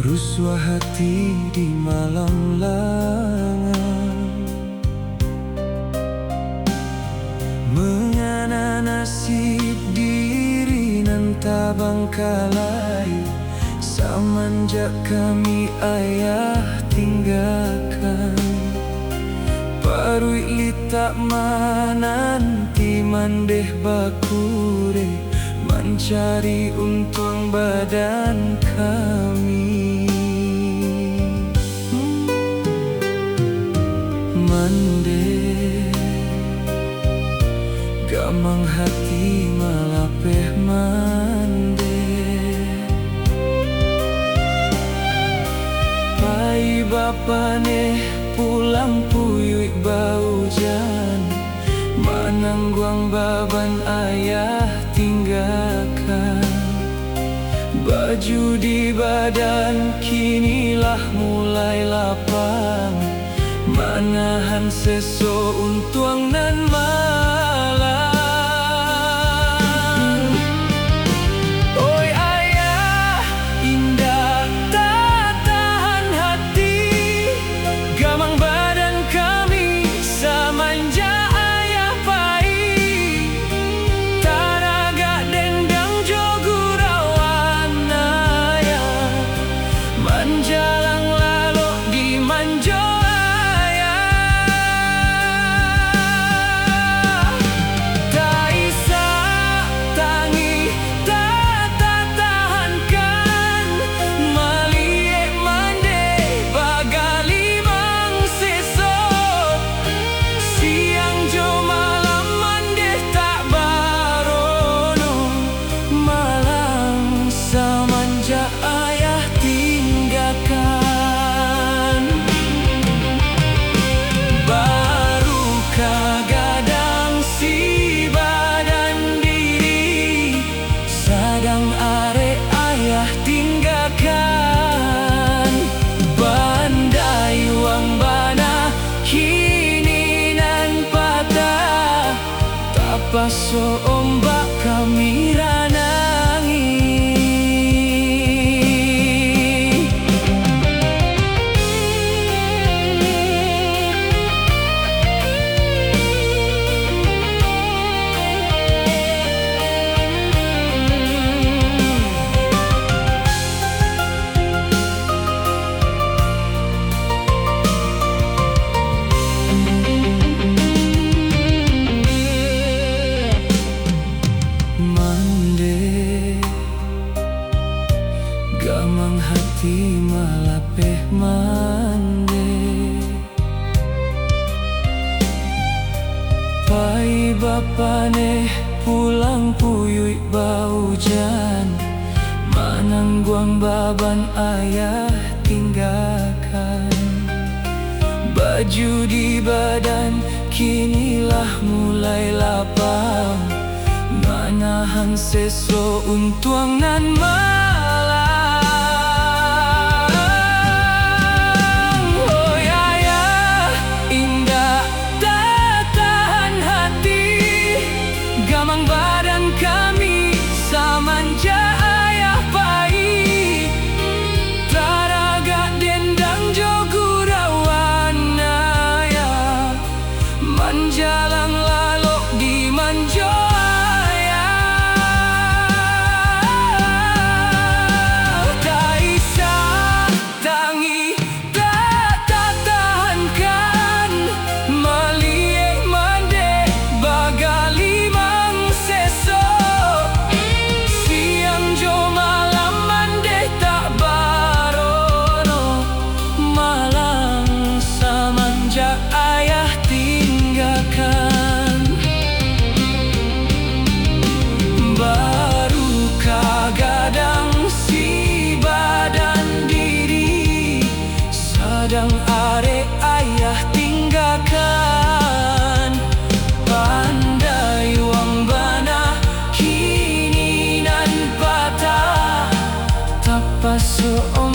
Rusuh hati di malam lengang, mengana nasib diri nan tabang kalai, semenjak kami ayah tinggalkan. Parui litak mananti mandeh bakure, mencari untung badan kami. Mande gamang hati malapeh mande, pai bapane pulang puyuk baujan, manangguang baban ayah tinggalkan. Baju di badan kinilah mulai lapang, manahan seso untuang nan malang. Oi ayah, indah tak tahan hati, gamang badan kami samanja ayah pai, taraga dendang jogurawan ayah, manjalang lalu di manjo. Paso ombak kami ranangi, gamang hati malapeh mande, pai bapane pulang puyuk baujan, manangguang baban ayah tinggalkan. Baju di badan kinilah mulai lapang, manahan seso untuang nan malang. Gamang badan kami samanja ayah pai, taraga dendang jogurawan ayah, manjalang lalu di manjo ayah. Oh,